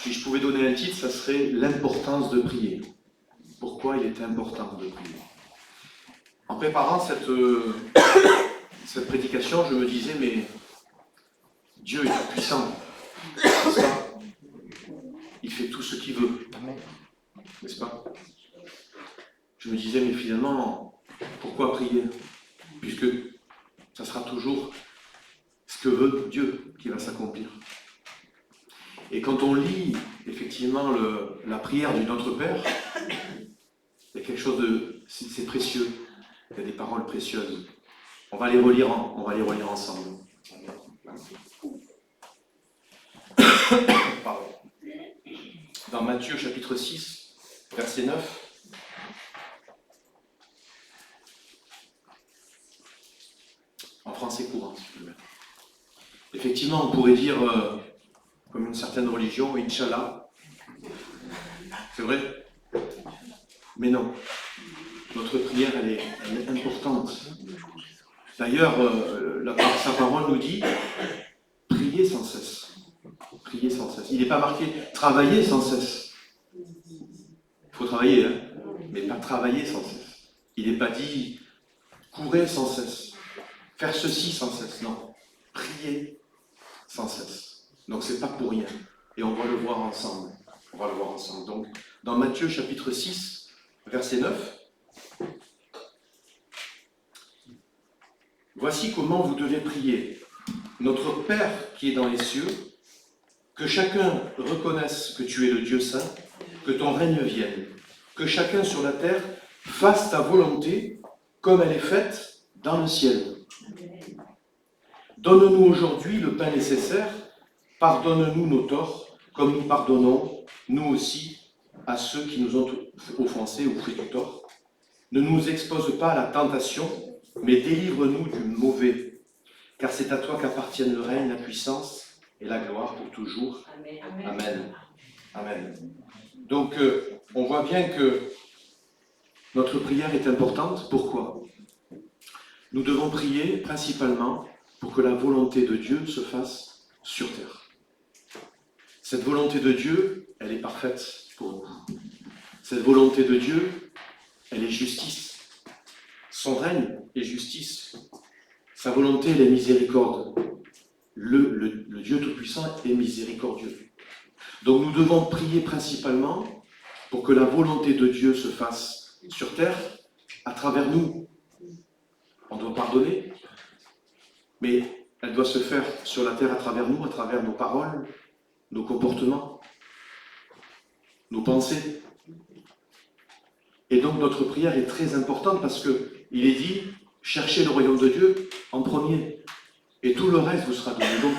Si je pouvais donner un titre, ça serait l'importance de prier. Pourquoi il est important de prier? En préparant cette prédication, je me disais, mais Dieu est puissant, n'est-ce pas? Il fait tout ce qu'il veut, n'est-ce pas? Je me disais, mais finalement, pourquoi prier? Puisque ça sera toujours ce que veut Dieu qui va s'accomplir. Et quand on lit effectivement la prière du Notre Père, il y a quelque chose de... c'est précieux. Il y a des paroles précieuses. On va les relire ensemble. Pardon. Dans Matthieu chapitre 6, verset 9. En français courant, si je peux le mettre. Effectivement, on pourrait dire, comme une certaine religion, Inch'Allah. C'est vrai? Mais non. Notre prière, elle est importante. D'ailleurs, sa parole nous dit, priez sans cesse. Priez sans cesse. Il n'est pas marqué, travaillez sans cesse. Il faut travailler, hein, mais pas travailler sans cesse. Il n'est pas dit, courez sans cesse. Faire ceci sans cesse. Non. Priez sans cesse. Donc, c'est pas pour rien. Et on va le voir ensemble. Donc, dans Matthieu chapitre 6, verset 9, voici comment vous devez prier. Notre Père qui est dans les cieux, que chacun reconnaisse que tu es le Dieu saint, que ton règne vienne, que chacun sur la terre fasse ta volonté comme elle est faite dans le ciel. Donne-nous aujourd'hui le pain nécessaire, pardonne-nous nos torts, comme nous pardonnons, nous aussi, à ceux qui nous ont offensés ou fait du tort. Ne nous expose pas à la tentation, mais délivre-nous du mauvais, car c'est à toi qu'appartiennent le règne, la puissance et la gloire pour toujours. Amen. Amen. Donc, on voit bien que notre prière est importante. Pourquoi? Nous devons prier principalement pour que la volonté de Dieu se fasse sur terre. Cette volonté de Dieu, elle est parfaite pour nous. Cette volonté de Dieu, elle est justice. Son règne est justice. Sa volonté, elle est miséricorde. Le Dieu Tout-Puissant est miséricordieux. Donc nous devons prier principalement pour que la volonté de Dieu se fasse sur terre à travers nous. On doit pardonner, mais elle doit se faire sur la terre à travers nous, à travers nos paroles, nos comportements, nos pensées. Et donc notre prière est très importante parce qu'il est dit, cherchez le royaume de Dieu en premier, et tout le reste vous sera donné. Donc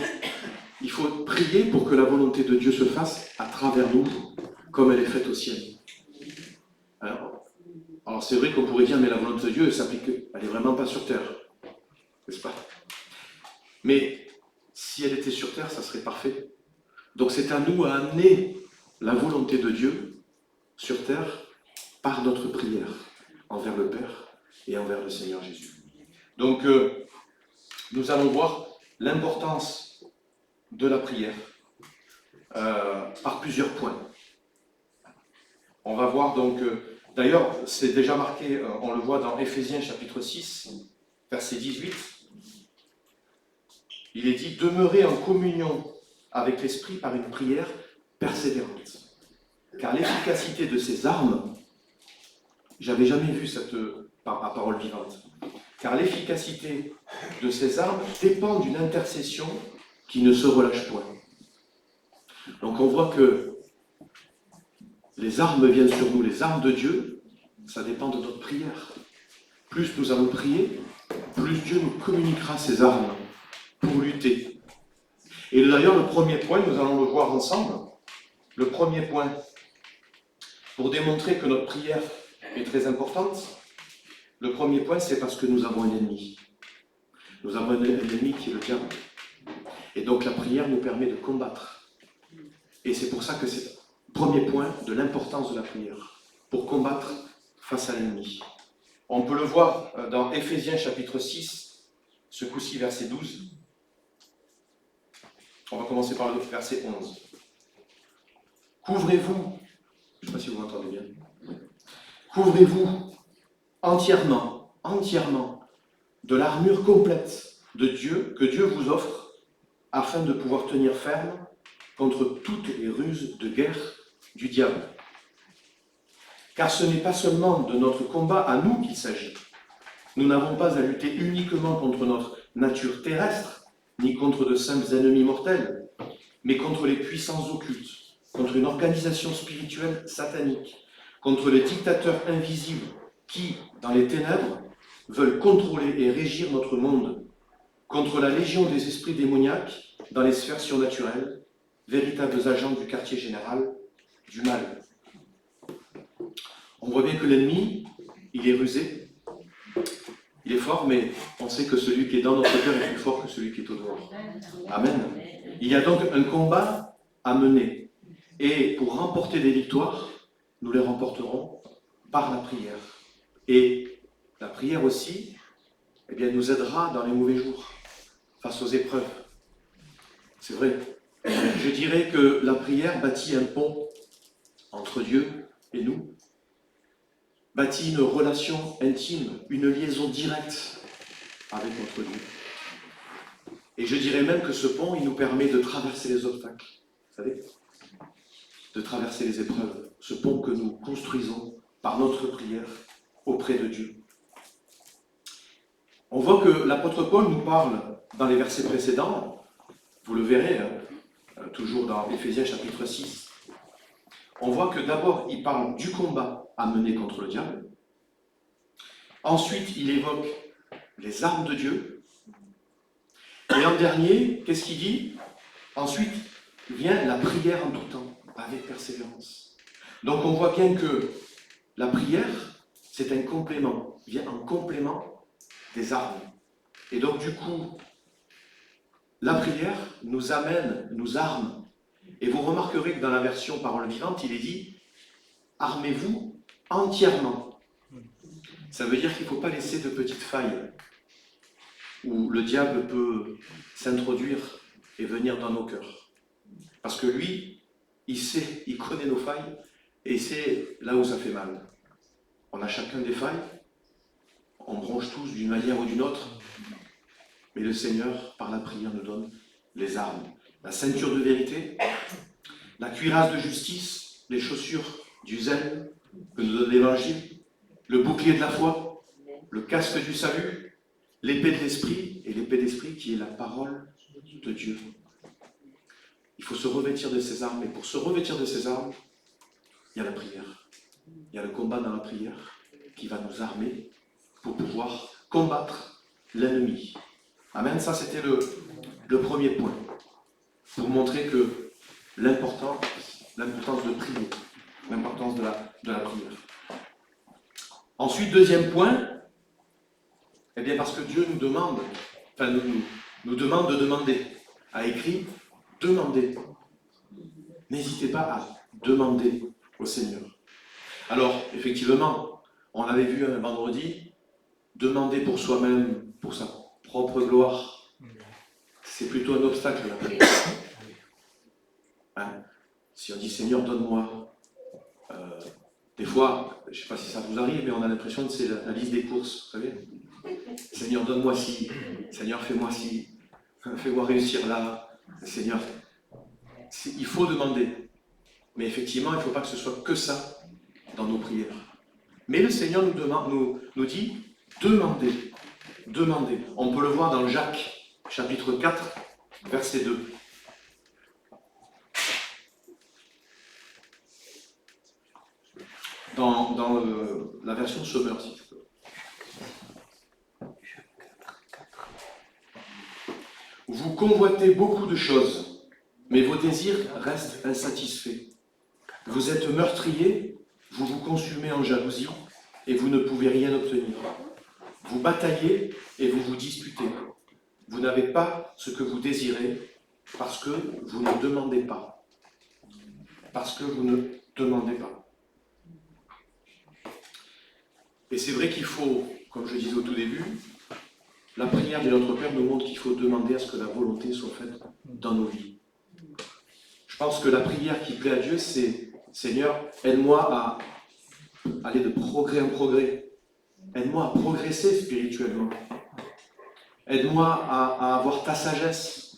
il faut prier pour que la volonté de Dieu se fasse à travers nous, comme elle est faite au ciel. Alors c'est vrai qu'on pourrait dire, mais la volonté de Dieu, elle n'est vraiment pas sur terre, n'est-ce pas? Mais si elle était sur terre, ça serait parfait. Donc c'est à nous à amener la volonté de Dieu sur terre par notre prière envers le Père et envers le Seigneur Jésus. Donc nous allons voir l'importance de la prière par plusieurs points. On va voir donc, d'ailleurs c'est déjà marqué, on le voit dans Éphésiens chapitre 6, verset 18. Il est dit, demeurez en communion avec l'Esprit par une prière persévérante. Car l'efficacité de ces armes, j'avais jamais vu cette parole vivante, car l'efficacité de ces armes dépend d'une intercession qui ne se relâche point. Donc on voit que les armes viennent sur nous, les armes de Dieu, ça dépend de notre prière. Plus nous allons prier, plus Dieu nous communiquera ces armes pour lutter. Et d'ailleurs, le premier point, nous allons le voir ensemble, le premier point, pour démontrer que notre prière est très importante, le premier point, c'est parce que nous avons un ennemi. Nous avons un ennemi qui est le diable. Et donc la prière nous permet de combattre. Et c'est pour ça que c'est le premier point de l'importance de la prière, pour combattre face à l'ennemi. On peut le voir dans Éphésiens chapitre 6, ce coup-ci verset 12. On va commencer par le verset 11. couvrez-vous, je ne sais pas si vous m'entendez bien, couvrez-vous entièrement de l'armure complète de Dieu que Dieu vous offre afin de pouvoir tenir ferme contre toutes les ruses de guerre du diable. Car ce n'est pas seulement de notre combat à nous qu'il s'agit. Nous n'avons pas à lutter uniquement contre notre nature terrestre, ni contre de simples ennemis mortels, mais contre les puissances occultes, contre une organisation spirituelle satanique, contre les dictateurs invisibles qui, dans les ténèbres, veulent contrôler et régir notre monde, contre la légion des esprits démoniaques dans les sphères surnaturelles, véritables agents du quartier général du mal. On voit bien que l'ennemi, il est rusé, il est fort, mais on sait que celui qui est dans notre cœur est plus fort que celui qui est au dehors. Amen. Il y a donc un combat à mener. Et pour remporter des victoires, nous les remporterons par la prière. Et la prière aussi, eh bien, nous aidera dans les mauvais jours, face aux épreuves. C'est vrai. Je dirais que la prière bâtit un pont entre Dieu et nous, bâtit une relation intime, une liaison directe avec notre Dieu. Et je dirais même que ce pont, il nous permet de traverser les obstacles, vous savez, de traverser les épreuves, ce pont que nous construisons par notre prière auprès de Dieu. On voit que l'apôtre Paul nous parle dans les versets précédents, vous le verrez, toujours dans Éphésiens chapitre 6, on voit que d'abord il parle du combat à mener contre le diable, ensuite il évoque les armes de Dieu, et en dernier, qu'est-ce qu'il dit? Ensuite vient la prière en tout temps, avec persévérance. Donc on voit bien que la prière, c'est un complément, vient en complément des armes. Et donc du coup, la prière nous amène, nous arme. Et vous remarquerez que dans la version parole vivante, il est dit « armez-vous entièrement ». Ça veut dire qu'il ne faut pas laisser de petites failles où le diable peut s'introduire et venir dans nos cœurs. Parce que lui, il sait, il connaît nos failles et c'est là où ça fait mal. On a chacun des failles, on bronche tous d'une manière ou d'une autre, mais le Seigneur, par la prière, nous donne les armes. La ceinture de vérité, la cuirasse de justice, les chaussures du zèle que nous donne l'Évangile, le bouclier de la foi, le casque du salut, l'épée de l'Esprit, et l'épée d'Esprit qui est la parole de Dieu. Il faut se revêtir de ces armes, et pour se revêtir de ces armes, il y a la prière. Il y a le combat dans la prière qui va nous armer pour pouvoir combattre l'ennemi. Amen, ça c'était le premier point, pour montrer que l'importance de prier, l'importance de la prière. Ensuite, deuxième point, eh bien parce que Dieu nous demande, nous demande de demander, a écrit « demandez ». N'hésitez pas à demander au Seigneur. Alors, effectivement, on l'avait vu un vendredi, demander pour soi-même, pour sa propre gloire, c'est plutôt un obstacle à la prière. Hein? Si on dit Seigneur, donne-moi, des fois, je ne sais pas si ça vous arrive, mais on a l'impression que c'est la liste des courses, vous savez. Seigneur, donne-moi ci, Seigneur, fais-moi ci, fais-moi réussir là, Seigneur. Il faut demander, mais effectivement, il ne faut pas que ce soit que ça dans nos prières. Mais le Seigneur nous dit, demandez, demandez. On peut le voir dans Jacques, chapitre 4, verset 2. Dans la version Sommer, si tu peux. Vous convoitez beaucoup de choses, mais vos désirs restent insatisfaits. Vous êtes meurtrier, vous vous consumez en jalousie, et vous ne pouvez rien obtenir. Vous bataillez et vous vous disputez. Vous n'avez pas ce que vous désirez, parce que vous ne demandez pas. Parce que vous ne demandez pas. Et c'est vrai qu'il faut, comme je disais au tout début, la prière de notre Père nous montre qu'il faut demander à ce que la volonté soit faite dans nos vies. Je pense que la prière qui plaît à Dieu, c'est « Seigneur, aide-moi à aller de progrès en progrès. Aide-moi à progresser spirituellement. Aide-moi à avoir ta sagesse. »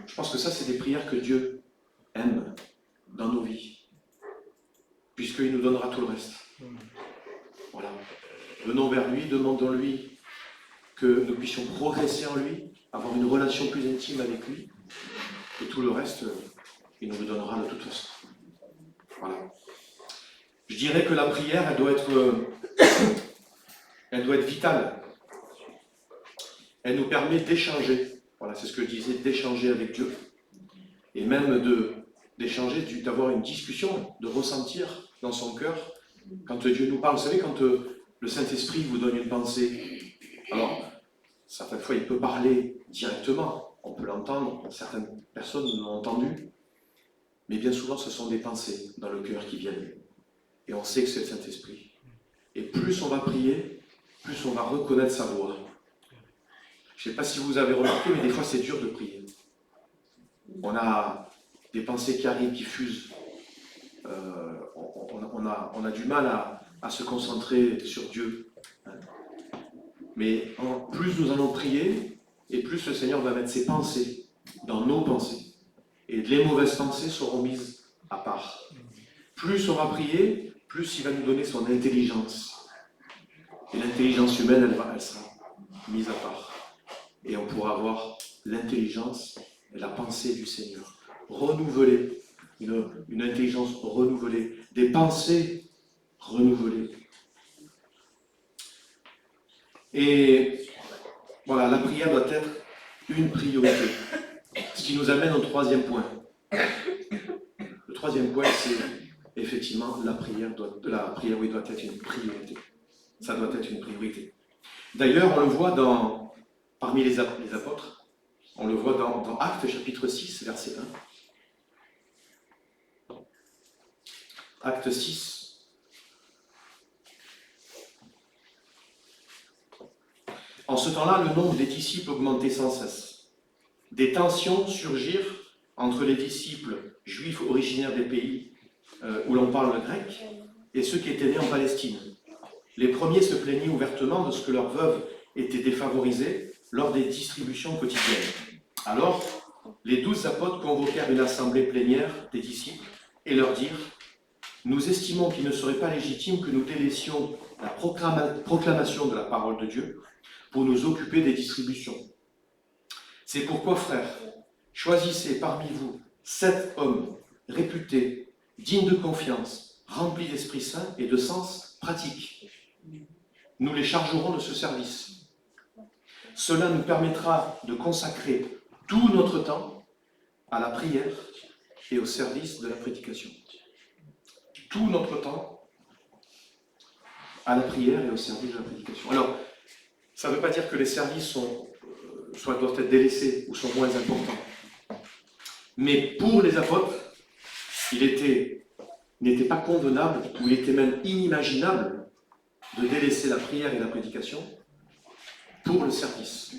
Je pense que ça, c'est des prières que Dieu aime dans nos vies, puisqu'il nous donnera tout le reste. Voilà. Venons vers lui, demandons-lui que nous puissions progresser en lui, avoir une relation plus intime avec lui, et tout le reste, il nous le donnera de toute façon. Voilà. Je dirais que la prière, elle doit être vitale. Elle nous permet d'échanger. Voilà, c'est ce que je disais, d'échanger avec Dieu. Et même d'échanger, d'avoir une discussion, de ressentir dans son cœur quand Dieu nous parle. Vous savez, quand le Saint-Esprit vous donne une pensée, alors, certaines fois, il peut parler directement, on peut l'entendre, certaines personnes l'ont entendu, mais bien souvent, ce sont des pensées dans le cœur qui viennent. Et on sait que c'est le Saint-Esprit. Et plus on va prier, plus on va reconnaître sa voix. Je ne sais pas si vous avez remarqué, mais des fois, c'est dur de prier. On a des pensées qui arrivent, qui fusent. On a du mal à se concentrer sur Dieu. Mais plus nous allons prier, et plus le Seigneur va mettre ses pensées dans nos pensées. Et les mauvaises pensées seront mises à part. Plus on va prier, plus il va nous donner son intelligence. Et l'intelligence humaine, elle sera mise à part. Et on pourra avoir l'intelligence et la pensée du Seigneur. Renouvelée. Une intelligence renouvelée. Des pensées renouvelées. Et voilà, la prière doit être une priorité. Ce qui nous amène au troisième point. Le troisième point, c'est effectivement la prière doit être une priorité. Ça doit être une priorité. D'ailleurs, on le voit parmi les apôtres, on le voit dans Actes chapitre 6, verset 1. Actes 6. En ce temps-là, le nombre des disciples augmentait sans cesse. Des tensions surgirent entre les disciples juifs originaires des pays où l'on parle le grec et ceux qui étaient nés en Palestine. Les premiers se plaignaient ouvertement de ce que leurs veuves étaient défavorisées lors des distributions quotidiennes. Alors, les 12 apôtres convoquèrent une assemblée plénière des disciples et leur dirent « Nous estimons qu'il ne serait pas légitime que nous délaissions la proclamation de la parole de Dieu pour nous occuper des distributions. C'est pourquoi, frères, choisissez parmi vous 7 hommes réputés, dignes de confiance, remplis d'Esprit Saint et de sens pratique. Nous les chargerons de ce service. Cela nous permettra de consacrer tout notre temps à la prière et au service de la prédication. Tout notre temps à la prière et au service de la prédication. Alors, ça ne veut pas dire que les services doivent être délaissés ou sont moins importants. Mais pour les apôtres, il n'était pas convenable, ou il était même inimaginable de délaisser la prière et la prédication pour le service.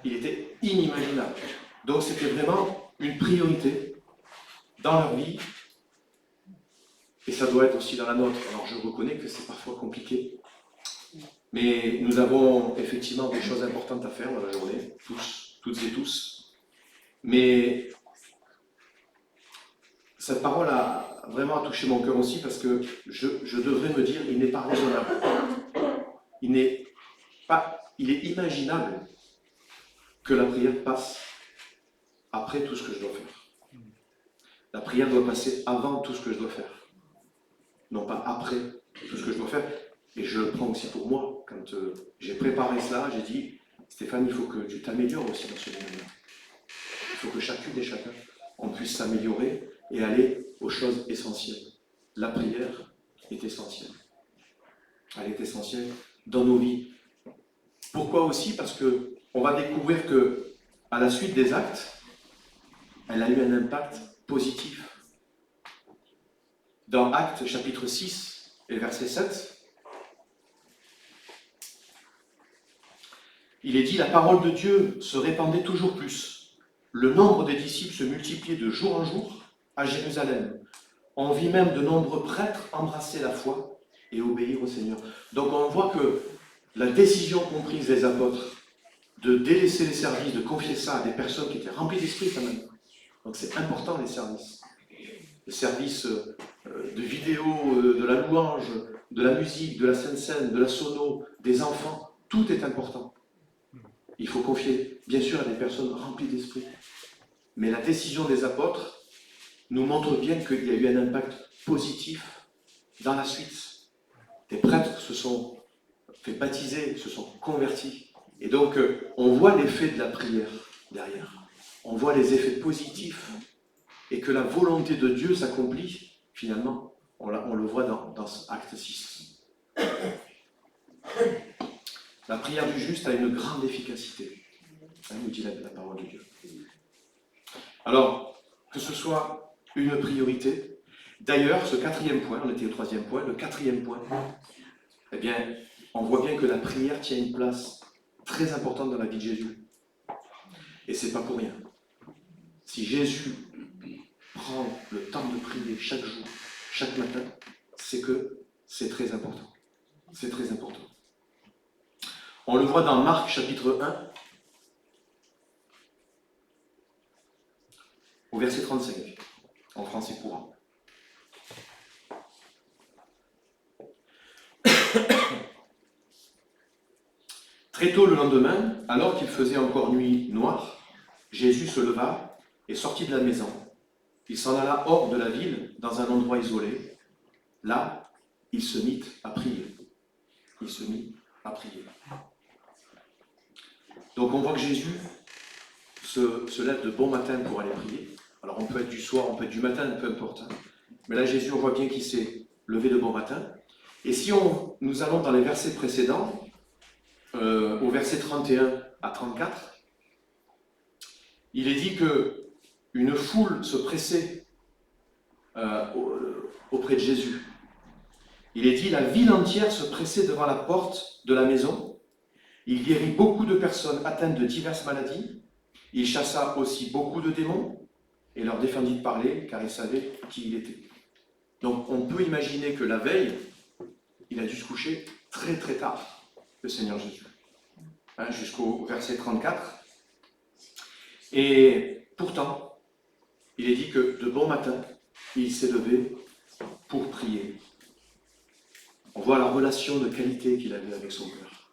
Il était inimaginable. Donc c'était vraiment une priorité dans leur vie, et ça doit être aussi dans la nôtre. Alors je reconnais que c'est parfois compliqué, mais nous avons effectivement des choses importantes à faire dans la journée, toutes et tous. Mais cette parole a vraiment touché mon cœur aussi, parce que je devrais me dire, il n'est pas raisonnable. Il est imaginable que la prière passe après tout ce que je dois faire. La prière doit passer avant tout ce que je dois faire, non pas après tout ce que je dois faire. Et je le prends aussi pour moi. Quand j'ai préparé cela, j'ai dit, Stéphane, il faut que tu t'améliores aussi dans ce domaine-là. Il faut que chacune et chacun, on puisse s'améliorer et aller aux choses essentielles. La prière est essentielle. Elle est essentielle dans nos vies. Pourquoi aussi? Parce qu'on va découvrir que, à la suite des actes, elle a eu un impact positif. Dans Actes chapitre 6 et verset 7, il est dit « La parole de Dieu se répandait toujours plus. Le nombre des disciples se multipliait de jour en jour, à Jérusalem. On vit même de nombreux prêtres embrasser la foi et obéir au Seigneur. Donc on voit que la décision qu'ont prise les apôtres de délaisser les services, de confier ça à des personnes qui étaient remplies d'esprit quand même. Donc c'est important les services. Les services de vidéo, de la louange, de la musique, de la scène, de la sono, des enfants, tout est important. Il faut confier, bien sûr, à des personnes remplies d'esprit. Mais la décision des apôtres nous montre bien qu'il y a eu un impact positif dans la suite. Des prêtres se sont fait baptiser, se sont convertis. Et donc, on voit l'effet de la prière derrière. On voit les effets positifs et que la volonté de Dieu s'accomplit, finalement. On le voit dans Acte 6. La prière du juste a une grande efficacité, nous dit la parole de Dieu. Alors, que ce soit une priorité, d'ailleurs, ce quatrième point, on était au troisième point, le quatrième point, eh bien, on voit bien que la prière tient une place très importante dans la vie de Jésus. Et c'est pas pour rien. Si Jésus prend le temps de prier chaque jour, chaque matin, c'est que c'est très important. C'est très important. On le voit dans Marc chapitre 1, au verset 35, en français courant. Très tôt le lendemain, alors qu'il faisait encore nuit noire, Jésus se leva et sortit de la maison. Il s'en alla hors de la ville, dans un endroit isolé. Là, il se mit à prier. Il se mit à prier. Donc on voit que Jésus se lève de bon matin pour aller prier. Alors on peut être du soir, on peut être du matin, peu importe. Mais là Jésus, on voit bien qu'il s'est levé de bon matin. Et si nous allons dans les versets précédents, au verset 31 à 34, il est dit qu'une foule se pressait auprès de Jésus. Il est dit, la ville entière se pressait devant la porte de la maison. Il guérit beaucoup de personnes atteintes de diverses maladies. Il chassa aussi beaucoup de démons et leur défendit de parler, car il savait qui il était. Donc on peut imaginer que la veille, il a dû se coucher très très tard, le Seigneur Jésus, jusqu'au verset 34. Et pourtant, il est dit que de bon matin, il s'est levé pour prier. On voit la relation de qualité qu'il avait avec son Père.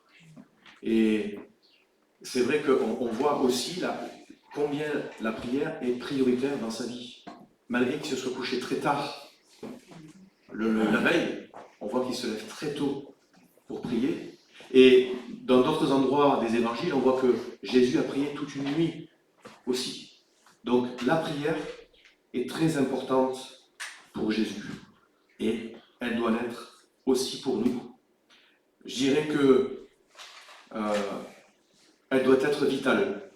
Et c'est vrai qu'on voit aussi combien la prière est prioritaire dans sa vie. Malgré qu'il se soit couché très tard, la veille, on voit qu'il se lève très tôt pour prier. Et dans d'autres endroits des évangiles, on voit que Jésus a prié toute une nuit aussi. Donc la prière est très importante pour Jésus. Et elle doit l'être aussi pour nous. Je dirais que elle doit être vitale.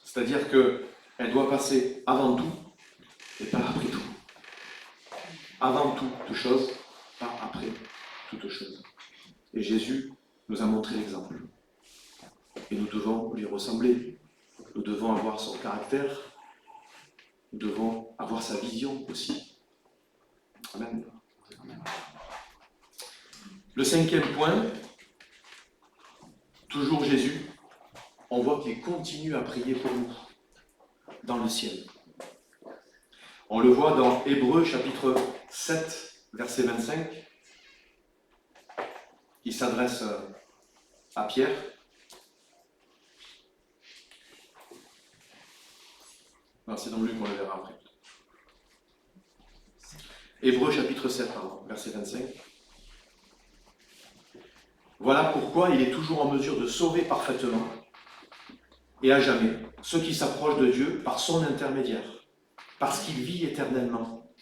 C'est-à-dire qu'elle doit passer avant tout et pas après tout. Avant toute chose, pas après toute chose. Et Jésus nous a montré l'exemple. Et nous devons lui ressembler. Nous devons avoir son caractère. Nous devons avoir sa vision aussi. Amen. Le cinquième point, toujours Jésus, on voit qu'il continue à prier pour nous dans le ciel. On le voit dans Hébreux chapitre 7, verset 25. Il s'adresse à Pierre. Non, c'est dans Luc qu'on le verra après. Hébreux chapitre 7, verset 25. Voilà pourquoi il est toujours en mesure de sauver parfaitement et à jamais ceux qui s'approchent de Dieu par son intermédiaire. Parce qu'il vit éternellement,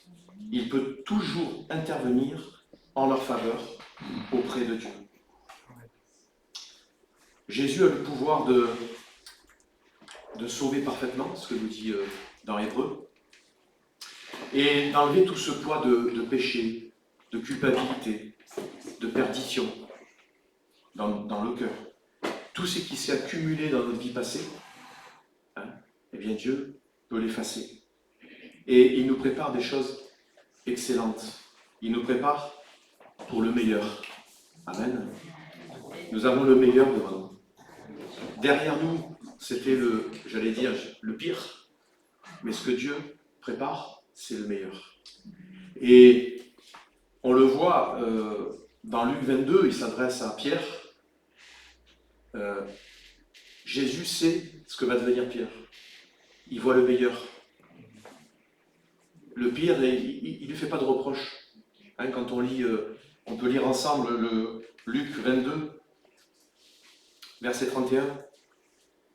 il peut toujours intervenir en leur faveur auprès de Dieu. Jésus a le pouvoir de sauver parfaitement, ce que nous dit dans Hébreux, et d'enlever tout ce poids de péché, de culpabilité, de perdition dans le cœur. Tout ce qui s'est accumulé dans notre vie passée, eh bien Dieu peut l'effacer. Et il nous prépare des choses excellentes. Il nous prépare pour le meilleur. Amen. Nous avons le meilleur devant nous. Derrière nous, c'était le pire. Mais ce que Dieu prépare, c'est le meilleur. Et on le voit dans Luc 22, il s'adresse à Pierre. Jésus sait ce que va devenir Pierre. Il voit le meilleur. Le pire, il ne lui fait pas de reproche. Hein, quand on lit, on peut lire ensemble le Luc 22, verset 31.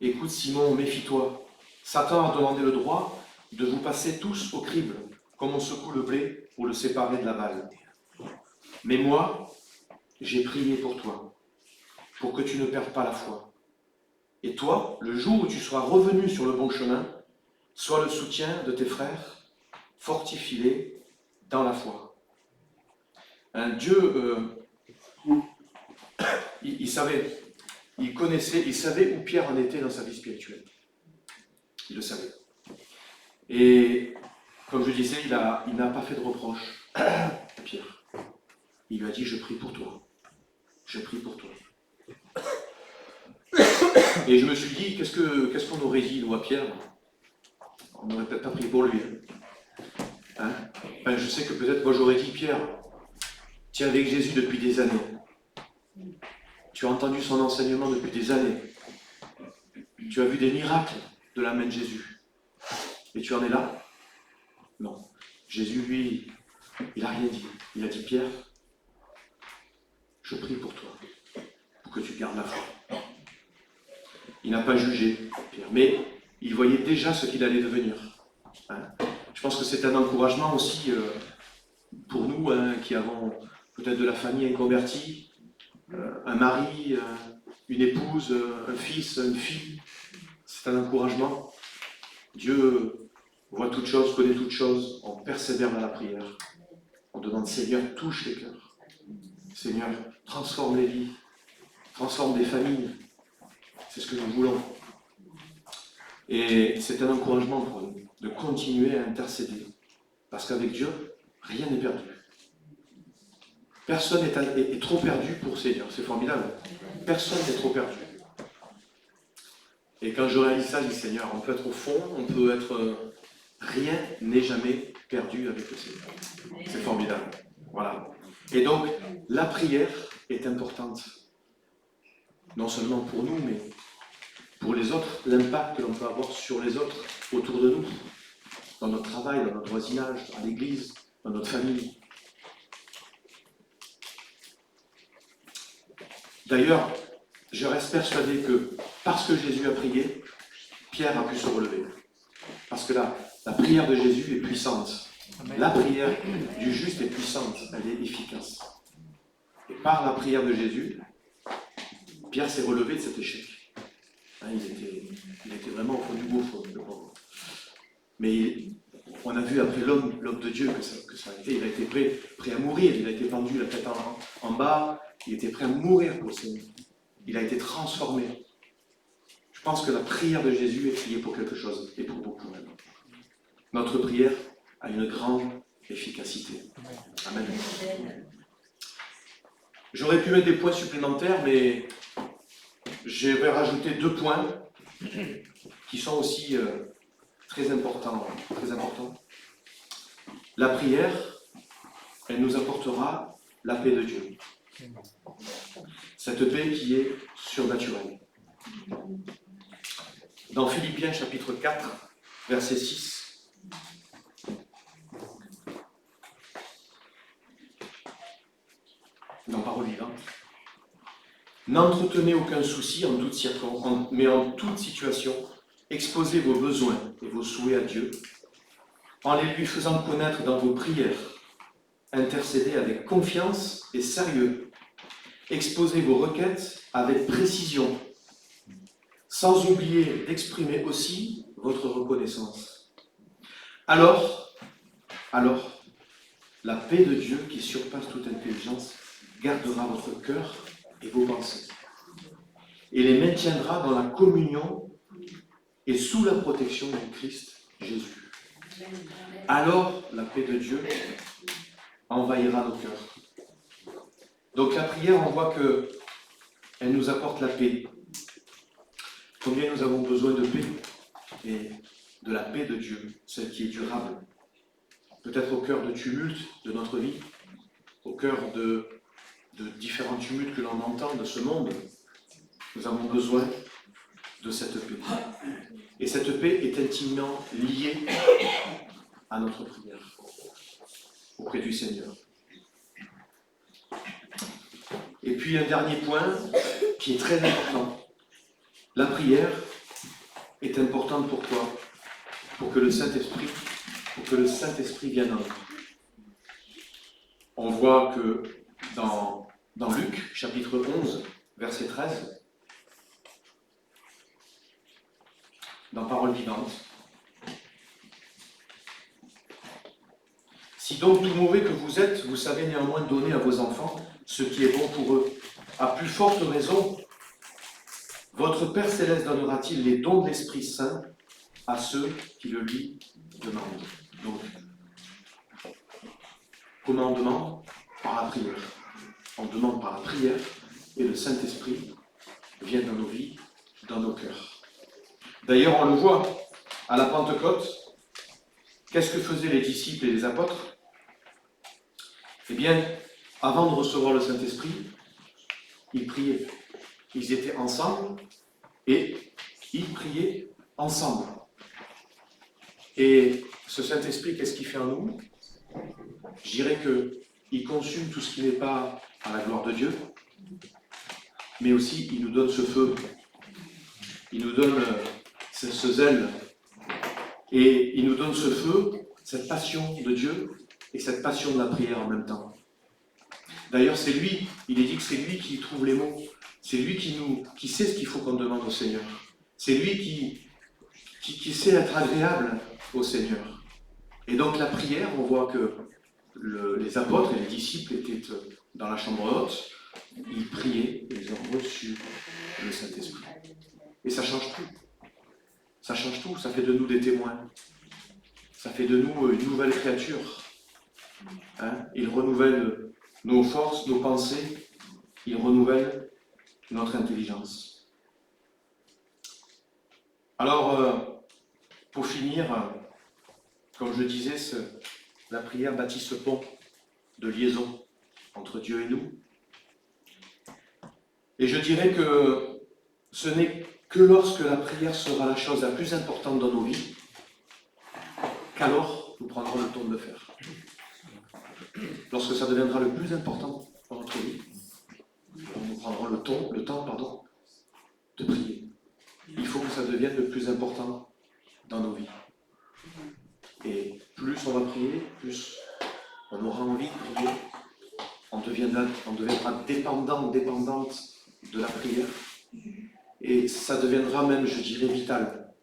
Écoute Simon, méfie-toi. Satan a demandé le droit de vous passer tous au crible, comme on secoue le blé pour le séparer de la balle. Mais moi, j'ai prié pour toi, pour que tu ne perdes pas la foi. Et toi, le jour où tu seras revenu sur le bon chemin, sois le soutien de tes frères, fortifie-les dans la foi. Un Dieu, il savait, il connaissait, il savait où Pierre en était dans sa vie spirituelle. Il le savait. Et comme je disais, il n'a pas fait de reproche à Pierre. Il lui a dit, je prie pour toi. Je prie pour toi. Et je me suis dit, qu'est-ce qu'on aurait dit, nous, à Pierre? On n'aurait peut-être pas prié pour lui. Hein? Enfin, je sais que peut-être moi j'aurais dit, Pierre, tu es avec Jésus depuis des années. Tu as entendu son enseignement depuis des années. Tu as vu des miracles de la main de Jésus. Et tu en es là? Non. Jésus, lui, il n'a rien dit. Il a dit, Pierre, je prie pour toi, pour que tu gardes la foi. Il n'a pas jugé Pierre, mais il voyait déjà ce qu'il allait devenir. Hein? Je pense que c'est un encouragement aussi pour nous qui avons peut-être de la famille inconvertie, un mari, une épouse, un fils, une fille. C'est un encouragement. Dieu voit toutes choses, connaît toutes choses. On persévère dans la prière. On demande, Seigneur, touche les cœurs. Seigneur, transforme les vies. Transforme des familles. C'est ce que nous voulons. Et c'est un encouragement pour nous de continuer à intercéder. Parce qu'avec Dieu, rien n'est perdu. Personne est trop perdu pour Seigneur. C'est formidable. Personne n'est trop perdu. Et quand je réalise ça, je dis, Seigneur, on peut être au fond, on peut être... rien n'est jamais perdu avec le Seigneur. C'est formidable. Voilà. Et donc, la prière est importante. Non seulement pour nous, mais pour les autres, l'impact que l'on peut avoir sur les autres autour de nous, dans notre travail, dans notre voisinage, à l'église, dans notre famille. D'ailleurs, je reste persuadé que parce que Jésus a prié, Pierre a pu se relever. Parce que la prière de Jésus est puissante. La prière du juste est puissante, elle est efficace. Et par la prière de Jésus, Pierre s'est relevé de cet échec. Hein, il était vraiment au fond du gouffre. Mais on a vu après l'homme de Dieu que ça a été. Il a été prêt à mourir. Il a été pendu la tête en bas. Il était prêt à mourir pour le Seigneur. Il a été transformé. Je pense que la prière de Jésus est priée pour quelque chose, et pour beaucoup même. Notre prière a une grande efficacité. Amen. J'aurais pu mettre des points supplémentaires, mais je vais rajouter 2 points qui sont aussi très importants. La prière, elle nous apportera la paix de Dieu. Cette paix qui est surnaturelle. Dans Philippiens chapitre 4, verset 6, dans Parole vivante, n'entretenez aucun souci en toute circonstance, mais en toute situation, exposez vos besoins et vos souhaits à Dieu, en les lui faisant connaître dans vos prières. Intercédez avec confiance et sérieux. Exposez vos requêtes avec précision, sans oublier d'exprimer aussi votre reconnaissance. Alors, la paix de Dieu qui surpasse toute intelligence gardera votre cœur et vos pensées, et les maintiendra dans la communion et sous la protection du Christ Jésus. alors la paix de Dieu envahira nos cœurs. Donc la prière, on voit qu'elle nous apporte la paix. Combien nous avons besoin de paix, et de la paix de Dieu, celle qui est durable. Peut-être au cœur de tumultes de notre vie, au cœur de différents tumultes que l'on entend de ce monde, nous avons besoin de cette paix. Et cette paix est intimement liée à notre prière auprès du Seigneur. Et puis un dernier point qui est très important. La prière est importante pour toi, pour que le Saint-Esprit vienne en nous. On voit que dans Luc, chapitre 11, verset 13, dans Parole vivante, « Si donc tout mauvais que vous êtes, vous savez néanmoins donner à vos enfants ce qui est bon pour eux, à plus forte raison, votre Père Céleste donnera-t-il les dons de l'Esprit Saint à ceux qui le lui demandent. » Donc, comment on demande? Par la prière. On demande par la prière, et le Saint-Esprit vient dans nos vies, dans nos cœurs. D'ailleurs, on le voit, à la Pentecôte, qu'est-ce que faisaient les disciples et les apôtres? Eh bien, avant de recevoir le Saint-Esprit, ils priaient. Ils étaient ensemble et ils priaient ensemble. Et ce Saint-Esprit, qu'est-ce qu'il fait en nous? Je dirais qu'il consume tout ce qui n'est pas à la gloire de Dieu, mais aussi il nous donne ce feu, il nous donne ce zèle, et il nous donne ce feu, cette passion de Dieu, et cette passion de la prière en même temps. D'ailleurs, c'est lui, il est dit que c'est lui qui trouve les mots, c'est lui qui sait ce qu'il faut qu'on demande au Seigneur. C'est lui qui sait être agréable au Seigneur. Et donc la prière, on voit que les apôtres et les disciples étaient dans la chambre haute, ils priaient et ils ont reçu le Saint-Esprit. Et ça change tout. Ça change tout, ça fait de nous des témoins. Ça fait de nous une nouvelle créature. Il renouvelle nos forces, nos pensées, il renouvelle notre intelligence. Alors, pour finir, comme je le disais, la prière bâtit ce pont de liaison entre Dieu et nous. Et je dirais que ce n'est que lorsque la prière sera la chose la plus importante dans nos vies, qu'alors nous prendrons le temps de le faire. Lorsque ça deviendra le plus important dans notre vie, nous prendrons le temps de prier. Il faut que ça devienne le plus important dans nos vies. Et plus on va prier, plus on aura envie de prier. On deviendra dépendante de la prière. Et ça deviendra même, je dirais, vital.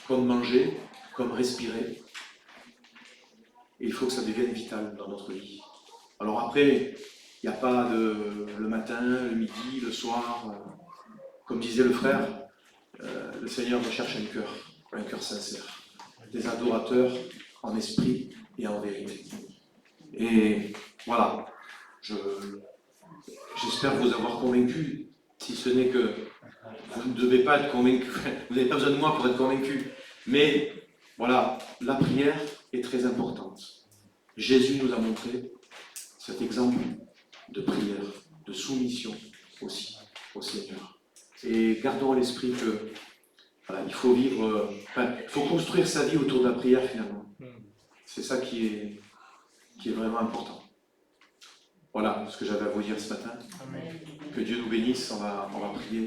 Comme manger, comme respirer. Et il faut que ça devienne vital dans notre vie. Alors après, il n'y a pas le matin, le midi, le soir. Comme disait le frère, le Seigneur recherche un cœur sincère. Des adorateurs en esprit et en vérité. Et voilà, j'espère vous avoir convaincu, si ce n'est que vous ne devez pas être convaincu, vous n'avez pas besoin de moi pour être convaincu. Mais voilà, la prière est très importante. Jésus nous a montré cet exemple de prière, de soumission aussi au Seigneur. Et gardons à l'esprit que voilà, il faut vivre, il faut construire sa vie autour de la prière finalement. C'est ça qui est vraiment important. Voilà ce que j'avais à vous dire ce matin. Amen. Que Dieu nous bénisse, on va prier.